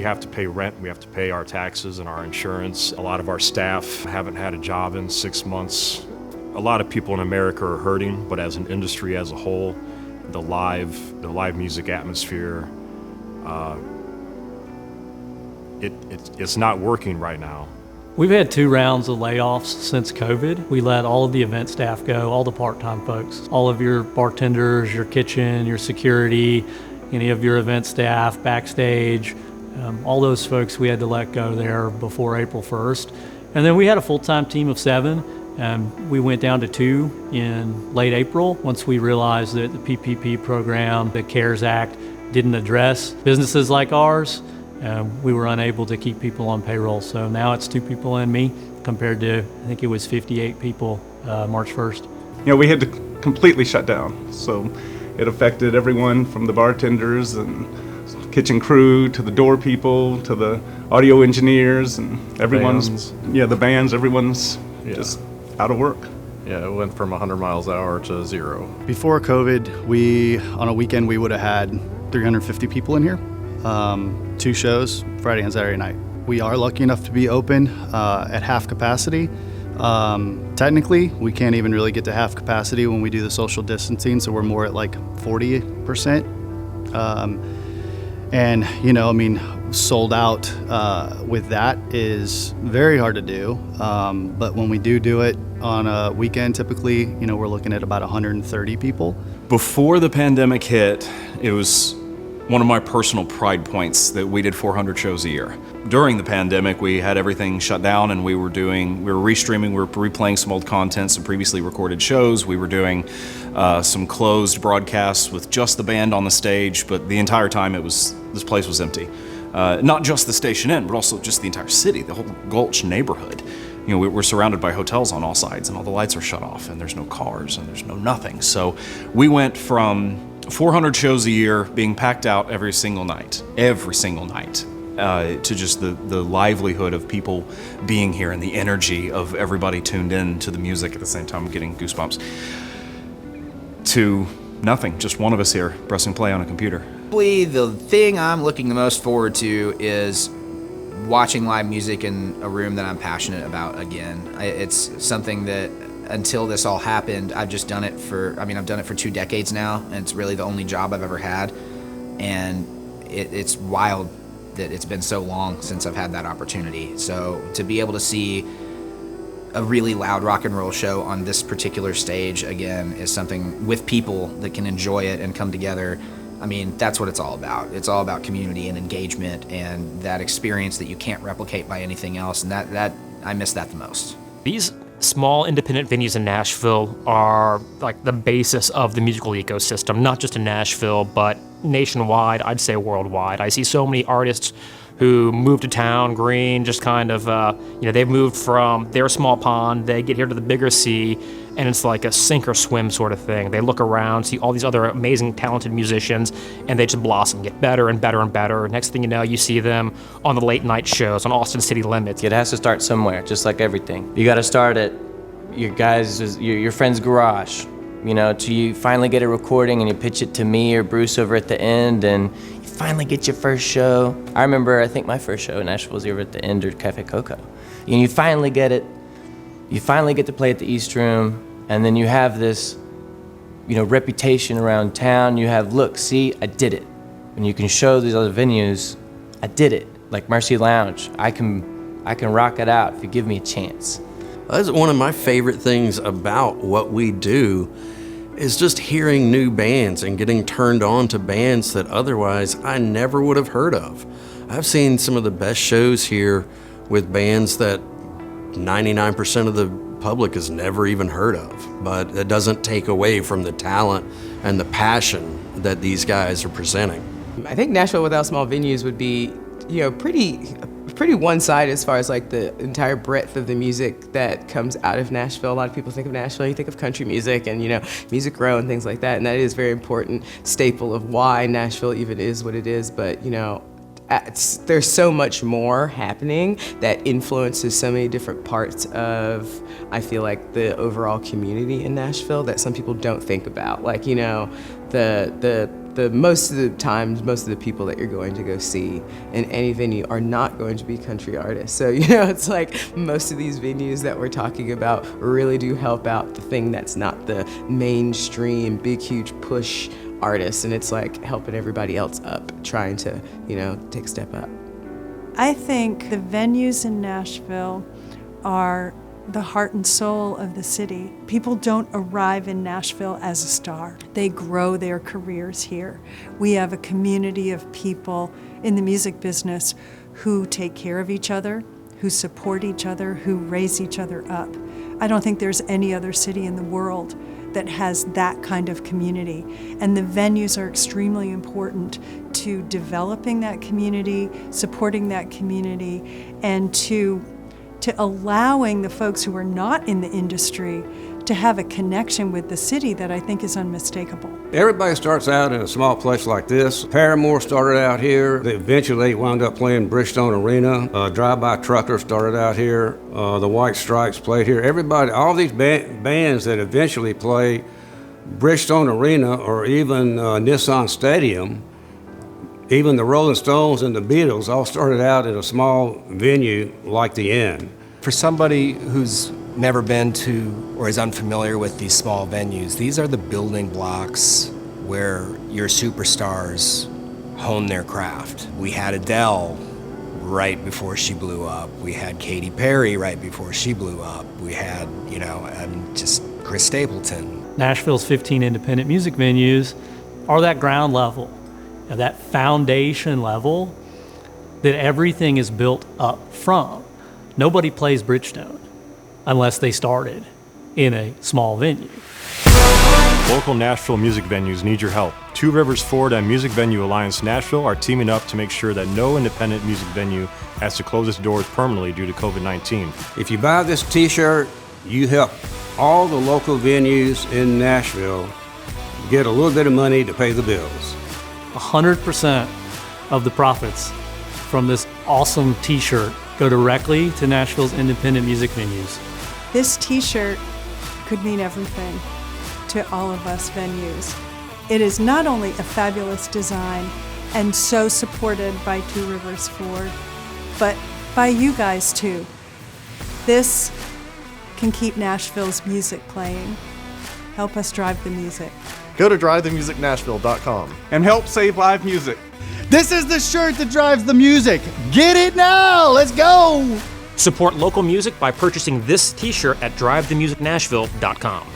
have to pay rent, we have to pay our taxes and our insurance. A lot of our staff haven't had a job in 6 months. A lot of people in America are hurting, but as an industry as a whole, the live music atmosphere, it's not working right now. We've had 2 rounds of layoffs since COVID. We let all of the event staff go, all the part-time folks, all of your bartenders, your kitchen, your security, any of your event staff, backstage, all those folks we had to let go there before April 1st. And then we had a full-time team of 7. We went down to 2 in late April once we realized that the PPP program, the CARES Act, didn't address businesses like ours. We were unable to keep people on payroll. So now it's 2 people and me compared to, I think it was 58 people March 1st. You know, we had to completely shut down. So it affected everyone from the bartenders and kitchen crew to the door people to the audio engineers and everyone's, the bands, everyone's just out of work. Yeah, it went from 100 miles an hour to 0. Before COVID, on a weekend, we would have had 350 people in here. 2 shows, Friday and Saturday night. We are lucky enough to be open at half capacity. Technically, we can't even really get to half capacity when we do the social distancing, so we're more at like 40%. And, sold out with that is very hard to do. But when we do it on a weekend, typically, we're looking at about 130 people. Before the pandemic hit, it was one of my personal pride points that we did 400 shows a year. During the pandemic, we had everything shut down and we were restreaming, we were replaying some old content, some previously recorded shows. We were doing some closed broadcasts with just the band on the stage, but the entire time this place was empty. Not just the Station Inn, but also just the entire city, the whole Gulch neighborhood. We're surrounded by hotels on all sides and all the lights are shut off and there's no cars and there's no nothing. So we went from 400 shows a year being packed out every single night, to just the livelihood of people being here and the energy of everybody tuned in to the music at the same time. I'm getting goosebumps. To nothing, just one of us here pressing play on a computer. The thing I'm looking the most forward to is watching live music in a room that I'm passionate about again. It's something that until this all happened, I've done it for 2 decades now, and it's really the only job I've ever had. And it's wild that it's been so long since I've had that opportunity. So to be able to see a really loud rock and roll show on this particular stage again is something with people that can enjoy it and come together. That's what it's all about. It's all about community and engagement and that experience that you can't replicate by anything else. And that I miss that the most. These small independent venues in Nashville are like the basis of the musical ecosystem, not just in Nashville, but nationwide, I'd say worldwide. I see so many artists who move to town green, just kind of, they've moved from their small pond, they get here to the bigger sea, and it's like a sink or swim sort of thing. They look around, see all these other amazing, talented musicians, and they just blossom, get better and better and better. Next thing you know, you see them on the late night shows on Austin City Limits. It has to start somewhere, just like everything. You gotta start at your friend's garage, till you finally get a recording and you pitch it to me or Bruce over at the end, and you finally get your first show. I remember, I think my first show in Nashville was over at the End or Cafe Coco. And you finally get it. You finally get to play at the East Room, and then you have this, reputation around town. You have, look, see, I did it. And you can show these other venues, I did it. Like Mercy Lounge, I can rock it out if you give me a chance. That's one of my favorite things about what we do is just hearing new bands and getting turned on to bands that otherwise I never would have heard of. I've seen some of the best shows here with bands that 99% of the public has never even heard of, but it doesn't take away from the talent and the passion that these guys are presenting. I think Nashville without small venues would be, pretty one-sided as far as like the entire breadth of the music that comes out of Nashville. A lot of people think of Nashville, you think of country music and Music Row and things like that, and that is a very important staple of why Nashville even is what it is. But there's so much more happening that influences so many different parts of, I feel like, the overall community in Nashville that some people don't think about. Like, the most of the times, most of the people that you're going to go see in any venue are not going to be country artists. So, it's like most of these venues that we're talking about really do help out the thing that's not the mainstream, big, huge push artists. And it's like helping everybody else up, trying to, take a step up. I think the venues in Nashville are the heart and soul of the city. People don't arrive in Nashville as a star. They grow their careers here. We have a community of people in the music business who take care of each other, who support each other, who raise each other up. I don't think there's any other city in the world that has that kind of community. And the venues are extremely important to developing that community, supporting that community, and to allowing the folks who are not in the industry to have a connection with the city that I think is unmistakable. Everybody starts out in a small place like this. Paramore started out here. They eventually wound up playing Bridgestone Arena. Drive-By Trucker started out here. The White Stripes played here. Everybody, all these bands that eventually play Bridgestone Arena or even Nissan Stadium, even the Rolling Stones and the Beatles all started out at a small venue like the Inn. For somebody who's never been to or is unfamiliar with these small venues, these are the building blocks where your superstars hone their craft. We had Adele right before she blew up. We had Katy Perry right before she blew up. We had, just Chris Stapleton. Nashville's 15 independent music venues are that ground level, that foundation level that everything is built up from. Nobody plays Bridgestone unless they started in a small venue. Local Nashville music venues need your help. Two Rivers Ford and Music Venue Alliance Nashville are teaming up to make sure that no independent music venue has to close its doors permanently due to COVID-19. If you buy this t-shirt, you help all the local venues in Nashville get a little bit of money to pay the bills. 100% of the profits from this awesome t-shirt go directly to Nashville's independent music venues. This t-shirt could mean everything to all of us venues. It is not only a fabulous design and so supported by Two Rivers Ford, but by you guys too. This can keep Nashville's music playing. Help us drive the music. Go to drivethemusicnashville.com And help save live music. This is the shirt that drives the music. Get it now. Let's go. Support local music by purchasing this t-shirt at drivethemusicnashville.com.